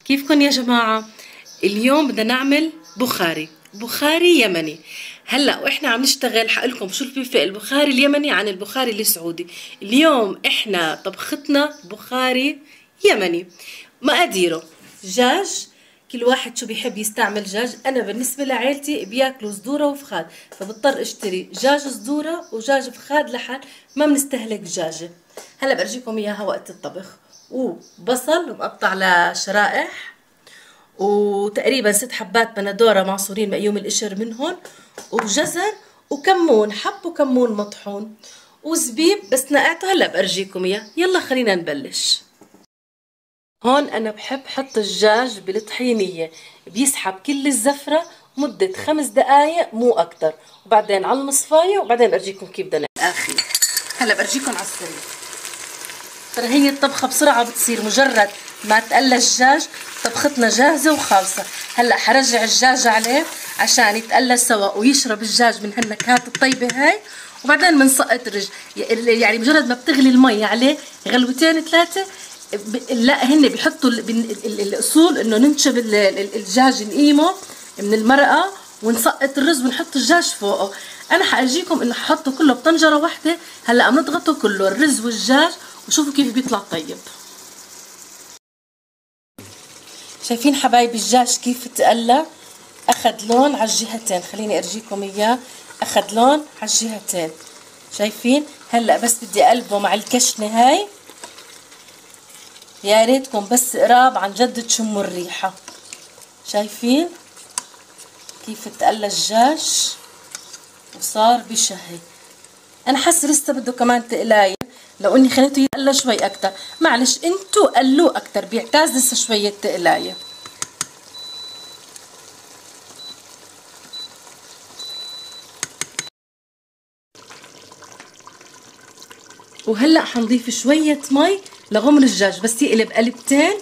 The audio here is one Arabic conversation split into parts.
كيفكن يا جماعة؟ اليوم بدنا نعمل بخاري يمني. هلا واحنا عم نشتغل حقلكم شو الفرق البخاري اليمني عن البخاري السعودي. اليوم احنا طبختنا بخاري يمني. مقاديره: دجاج، كل واحد شو بيحب يستعمل دجاج. انا بالنسبة لعائلتي بياكلوا صدورة وفخاد، فبضطر اشتري دجاج صدورة ودجاج فخاد لحال ما بنستهلك دجاجة. هلا برجيكم اياها وقت الطبخ. وبصل مقطع لشرائح، وتقريبا 6 حبات بندورة معصورين مقيوم القشر منهم، وجزر وكمون، حب وكمون مطحون، وزبيب بس نقعته. هلا بأرجيكم اياه. يلا خلينا نبلش. هون انا بحب حط الدجاج بالطحينية، بيسحب كل الزفرة مدة 5 دقايق مو اكتر، وبعدين على المصفاية، وبعدين برجيكم كيف بدنا الاخير. هلا برجيكم على السريع. ترى هي الطبخة بسرعة بتصير، مجرد ما تقلى الدجاج طبختنا جاهزة وخالصة. هلا حرجع الدجاج عليه عشان يتقلى سوا ويشرب الدجاج من هالنكهات الطيبة هاي، وبعدين بنسقط يعني مجرد ما بتغلي المي عليه غلوتين 3. لا هن بيحطوا الاصول انه ننشب الدجاج نقيمه من المرقة ونسقط الرز ونحط الدجاج فوقه. انا حاجيكم انه ححطه كله بطنجرة واحدة. هلا بنضغطه كله الرز والدجاج وشوفوا كيف بيطلع طيب. شايفين حبايبي الدجاج كيف تقلى؟ اخذ لون على الجهتين، خليني ارجيكم اياه. اخذ لون على الجهتين، شايفين؟ هلا بس بدي اقلبه مع الكشنه هاي. يا ريتكم بس قراب عن جد تشموا الريحه. شايفين كيف تقلى الدجاج وصار بشهي؟ انا حاسه لسه بده كمان تقلايه، لو اني خليته يتقلى شوي اكتر. معلش انتو قلوه اكتر، بيعتاز لسه شويه تقلايه. وهلا حنضيف شويه مي لغمر الدجاج بس يقلب قلبتين،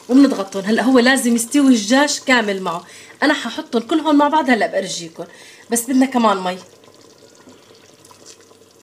وبنضغطهم. هلا هو لازم يستوي الدجاج كامل معه. انا ححطهم كلهم مع بعض هلا بارجيكم، بس بدنا كمان مي.